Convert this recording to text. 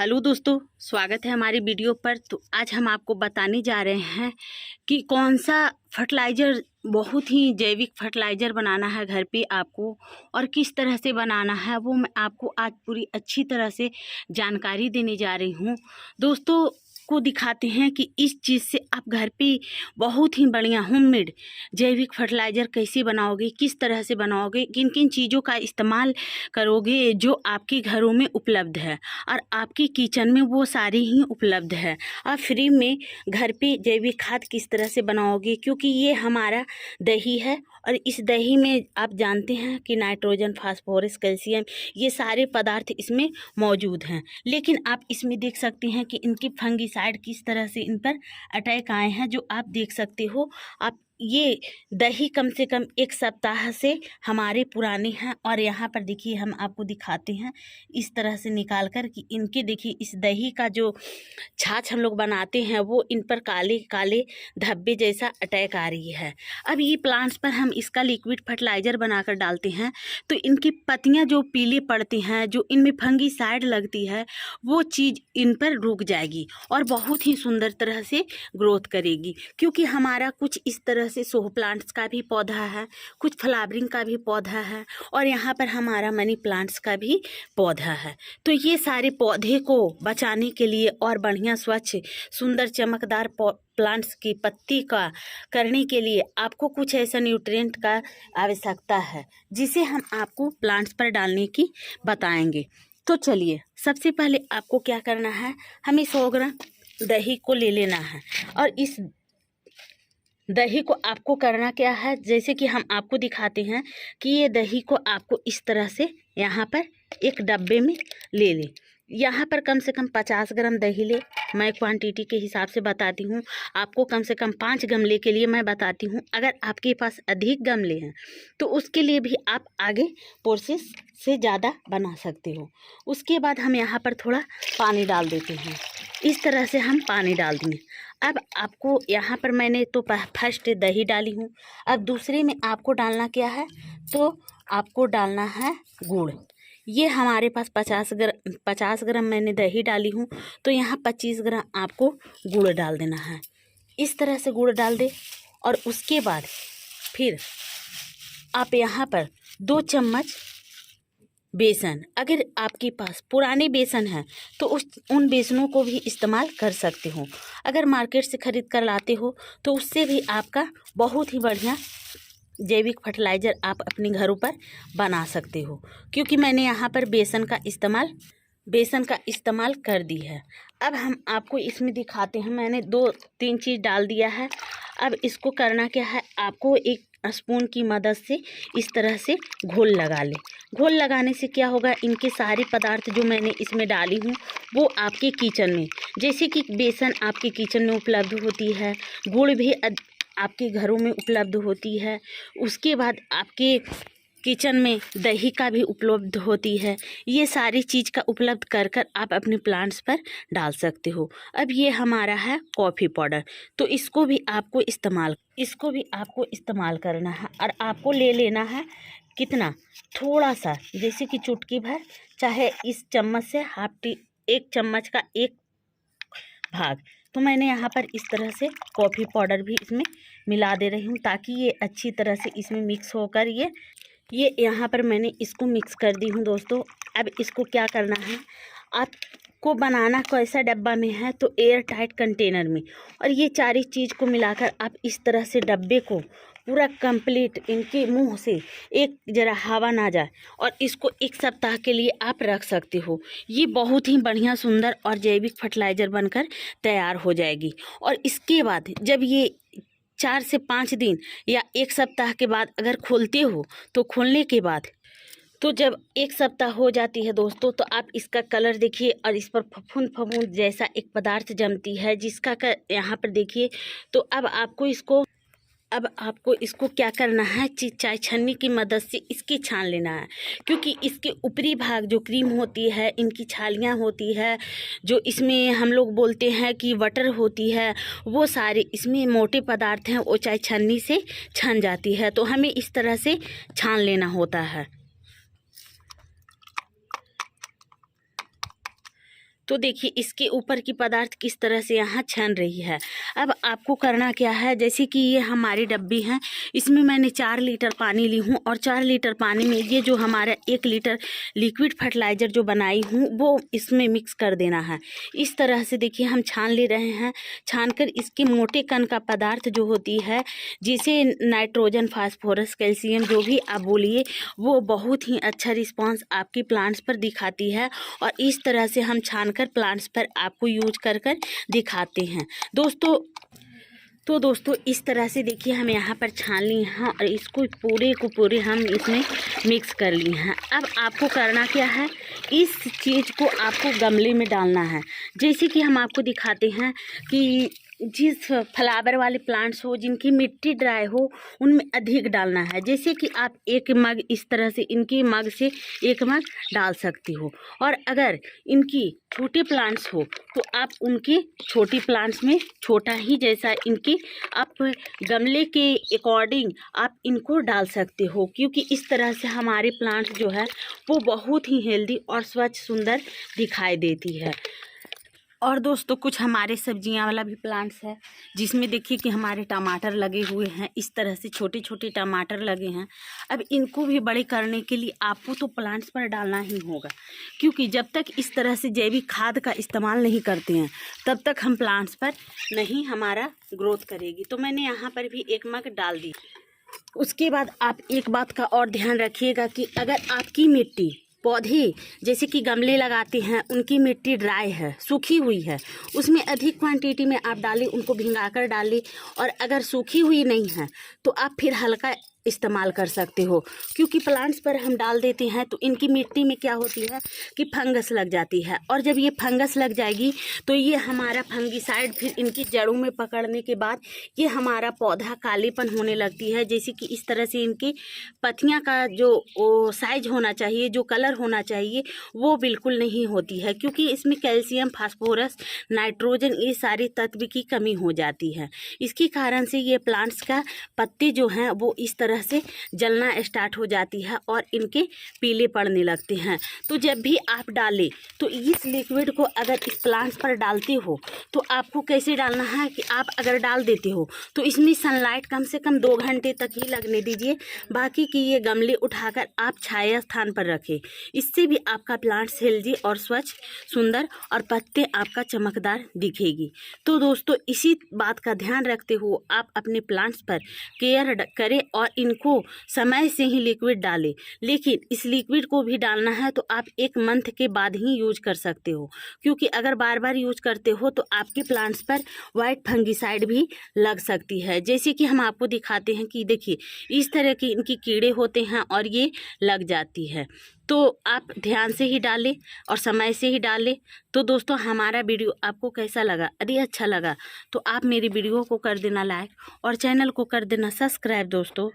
Hello दोस्तों, स्वागत है हमारी वीडियो पर। तो आज हम आपको बताने जा रहे हैं कि कौन सा फर्टिलाइज़र बहुत ही जैविक फर्टिलाइज़र बनाना है घर पे आपको, और किस तरह से बनाना है वो मैं आपको आज पूरी अच्छी तरह से जानकारी देने जा रही हूँ। दोस्तों को दिखाते हैं कि इस चीज़ से आप घर पे बहुत ही बढ़िया होममेड जैविक फर्टिलाइज़र कैसे बनाओगे, किस तरह से बनाओगे, किन किन चीज़ों का इस्तेमाल करोगे जो आपके घरों में उपलब्ध है और आपके किचन में वो सारी ही उपलब्ध है। आप फ्री में घर पे जैविक खाद किस तरह से बनाओगे, क्योंकि ये हमारा दही है और इस दही में आप जानते हैं कि नाइट्रोजन, फास्फोरस, कैल्शियम ये सारे पदार्थ इसमें मौजूद हैं। लेकिन आप इसमें देख सकते हैं कि इनकी फंगिसाइड किस तरह से इन पर अटैक आए हैं, जो आप देख सकते हो। आप ये दही कम से कम 1 सप्ताह से हमारे पुराने हैं, और यहाँ पर देखिए हम आपको दिखाते हैं इस तरह से निकाल कर कि इनके देखिए इस दही का जो छाछ हम लोग बनाते हैं वो इन पर काले काले धब्बे जैसा अटैक आ रही है। अब ये प्लांट्स पर हम इसका लिक्विड फर्टिलाइज़र बनाकर डालते हैं तो इनकी पत्तियाँ जो पीले पड़ती हैं, जो इनमें फंगिसाइड लगती है, वो चीज़ इन पर रुक जाएगी और बहुत ही सुंदर तरह से ग्रोथ करेगी। क्योंकि हमारा कुछ इस तरह से शो प्लांट्स का भी पौधा है, कुछ फ्लावरिंग का भी पौधा है, और यहाँ पर हमारा मनी प्लांट्स का भी पौधा है। तो ये सारे पौधे को बचाने के लिए और बढ़िया स्वच्छ सुंदर चमकदार प्लांट्स की पत्ती का करने के लिए आपको कुछ ऐसा न्यूट्रिएंट का आवश्यकता है जिसे हम आपको प्लांट्स पर डालने की बताएंगे। तो चलिए, सबसे पहले आपको क्या करना है, हमें 100 ग्राम दही को ले लेना है। और इस दही को आपको करना क्या है, जैसे कि हम आपको दिखाते हैं कि ये दही को आपको इस तरह से यहाँ पर एक डब्बे में ले लें। यहाँ पर कम से कम 50 ग्राम दही ले, मैं क्वांटिटी के हिसाब से बताती हूँ। आपको कम से कम 5 गमले के लिए मैं बताती हूँ। अगर आपके पास अधिक गमले हैं तो उसके लिए भी आप आगे प्रोसेस से ज़्यादा बना सकते हो। उसके बाद हम यहाँ पर थोड़ा पानी डाल देते हैं। इस तरह से हम पानी डाल देंगे। अब आपको यहाँ पर मैंने तो फर्स्ट दही डाली हूँ। अब दूसरे में आपको डालना क्या है, तो आपको डालना है गुड़। ये हमारे पास 50 ग्राम मैंने दही डाली हूँ, तो यहाँ 25 ग्राम आपको गुड़ डाल देना है। इस तरह से गुड़ डाल दे, और उसके बाद फिर आप यहाँ पर 2 चम्मच बेसन, अगर आपके पास पुराने बेसन है तो उन बेसनों को भी इस्तेमाल कर सकते हो। अगर मार्केट से ख़रीद कर लाते हो तो उससे भी आपका बहुत ही बढ़िया जैविक फर्टिलाइज़र आप अपने घरों पर बना सकते हो। क्योंकि मैंने यहाँ पर बेसन का इस्तेमाल कर दी है। अब हम आपको इसमें दिखाते हैं, मैंने 2-3 चीज़ डाल दिया है। अब इसको करना क्या है, आपको एक स्पून की मदद से इस तरह से घोल लगा ले। घोल लगाने से क्या होगा, इनके सारे पदार्थ जो मैंने इसमें डाली हूँ वो आपके किचन में, जैसे कि बेसन आपके किचन में उपलब्ध होती है, गुड़ भी आपके घरों में उपलब्ध होती है, उसके बाद आपके किचन में दही का भी उपलब्ध होती है। ये सारी चीज़ का उपलब्ध कर कर आप अपने प्लांट्स पर डाल सकते हो। अब ये हमारा है कॉफ़ी पाउडर, तो इसको भी आपको इस्तेमाल करना है। और आपको ले लेना है कितना, थोड़ा सा, जैसे कि चुटकी भर, चाहे इस चम्मच से एक चम्मच का 1 भाग। तो मैंने यहाँ पर इस तरह से कॉफ़ी पाउडर भी इसमें मिला दे रही हूँ, ताकि ये अच्छी तरह से इसमें मिक्स होकर ये यहाँ पर मैंने इसको मिक्स कर दी हूँ दोस्तों। अब इसको क्या करना है, आपको बनाना कैसा डब्बा में है, तो एयर टाइट कंटेनर में, और ये सारी चीज़ को मिलाकर आप इस तरह से डब्बे को पूरा कंप्लीट इनके मुंह से एक जरा हवा ना जाए, और इसको 1 सप्ताह के लिए आप रख सकते हो। ये बहुत ही बढ़िया सुंदर और जैविक फर्टिलाइज़र बनकर तैयार हो जाएगी। और इसके बाद जब ये 4 से 5 दिन या 1 सप्ताह के बाद अगर खोलते हो, तो खोलने के बाद तो जब 1 सप्ताह हो जाती है दोस्तों, तो आप इसका कलर देखिए, और इस पर फफूंद जैसा एक पदार्थ जमती है जिसका यहाँ पर देखिए। तो अब आपको इसको क्या करना है, चाय छन्नी की मदद से इसकी छान लेना है। क्योंकि इसके ऊपरी भाग जो क्रीम होती है, इनकी छालियाँ होती है, जो इसमें हम लोग बोलते हैं कि बटर होती है, वो सारे इसमें मोटे पदार्थ हैं, वो चाय छन्नी से छन जाती है। तो हमें इस तरह से छान लेना होता है। तो देखिए इसके ऊपर की पदार्थ किस तरह से यहाँ छन रही है। अब आपको करना क्या है, जैसे कि ये हमारी डब्बी है, इसमें मैंने 4 लीटर पानी ली हूँ और 4 लीटर पानी में ये जो हमारा 1 लीटर लिक्विड फर्टिलाइज़र जो बनाई हूँ वो इसमें मिक्स कर देना है। इस तरह से देखिए हम छान ले रहे हैं। छानकर इसके मोटे कण का पदार्थ जो होती है, जिसे नाइट्रोजन, फास्फोरस, कैल्शियम जो भी आप बोलिए, वो बहुत ही अच्छा रिस्पांस आपके प्लांट्स पर दिखाती है। और इस तरह से हम छानकर प्लांट्स पर आपको यूज कर दिखाते हैं दोस्तों। तो दोस्तों इस तरह से देखिए हम यहाँ पर छान ली हैं और इसको पूरे को पूरे हम इसमें मिक्स कर ली हैं। अब आपको करना क्या है, इस चीज़ को आपको गमले में डालना है। जैसे कि हम आपको दिखाते हैं कि जिस फ्लावर वाले प्लांट्स हो, जिनकी मिट्टी ड्राई हो, उनमें अधिक डालना है। जैसे कि आप 1 मग इस तरह से इनकी मग से 1 मग डाल सकती हो। और अगर इनकी छोटे प्लांट्स हो तो आप उनके छोटी प्लांट्स में छोटा ही जैसा इनकी आप गमले के अकॉर्डिंग आप इनको डाल सकते हो, क्योंकि इस तरह से हमारे प्लांट्स जो है वो बहुत ही हेल्दी और स्वच्छ सुंदर दिखाई देती है। और दोस्तों कुछ हमारे सब्जियां वाला भी प्लांट्स है, जिसमें देखिए कि हमारे टमाटर लगे हुए हैं। इस तरह से छोटे छोटे टमाटर लगे हैं। अब इनको भी बड़े करने के लिए आपको तो प्लांट्स पर डालना ही होगा, क्योंकि जब तक इस तरह से जैविक खाद का इस्तेमाल नहीं करते हैं तब तक हम प्लांट्स पर नहीं हमारा ग्रोथ करेगी। तो मैंने यहाँ पर भी 1 मग डाल दी। उसके बाद आप एक बात का और ध्यान रखिएगा कि अगर आपकी मिट्टी, पौधे जैसे कि गमले लगाते हैं, उनकी मिट्टी ड्राई है, सूखी हुई है, उसमें अधिक क्वांटिटी में आप डालें, उनको भिंगाकर डालें। और अगर सूखी हुई नहीं है तो आप फिर हल्का इस्तेमाल कर सकते हो, क्योंकि प्लांट्स पर हम डाल देते हैं तो इनकी मिट्टी में क्या होती है कि फंगस लग जाती है। और जब ये फंगस लग जाएगी तो ये हमारा फंगिसाइड फिर इनकी जड़ों में पकड़ने के बाद ये हमारा पौधा कालेपन होने लगती है। जैसे कि इस तरह से इनकी पत्तियां का जो साइज होना चाहिए, जो कलर होना चाहिए, वो बिल्कुल नहीं होती है, क्योंकि इसमें कैल्शियम, फास्फोरस, नाइट्रोजन, ये सारे तत्व की कमी हो जाती है। इसके कारण से ये प्लांट्स का पत्ते जो हैं वो इस तरह से जलना स्टार्ट हो जाती है और इनके पीले पड़ने लगते हैं। तो जब भी आप डालें तो इस लिक्विड को अगर इस प्लांट्स पर डालते हो तो आपको कैसे डालना है कि आप अगर डाल देते हो तो इसमें सनलाइट कम से कम 2 घंटे तक ही लगने दीजिए। बाकी की ये गमले उठाकर आप छाया स्थान पर रखें। इससे भी आपका प्लांट्स हेल्दी और स्वच्छ, सुंदर और पत्ते आपका चमकदार दिखेगी। तो दोस्तों इसी बात का ध्यान रखते हुए आप अपने प्लांट्स पर केयर करें और इनको समय से ही लिक्विड डालें। लेकिन इस लिक्विड को भी डालना है तो आप 1 मंथ के बाद ही यूज कर सकते हो, क्योंकि अगर बार बार यूज करते हो तो आपके प्लांट्स पर वाइट फंगिसाइड भी लग सकती है। जैसे कि हम आपको दिखाते हैं कि देखिए इस तरह के इनकी कीड़े होते हैं और ये लग जाती है। तो आप ध्यान से ही डालें और समय से ही डालें। तो दोस्तों हमारा वीडियो आपको कैसा लगा? यदि अच्छा लगा तो आप मेरी वीडियो को कर देना लाइक और चैनल को कर देना सब्सक्राइब दोस्तों।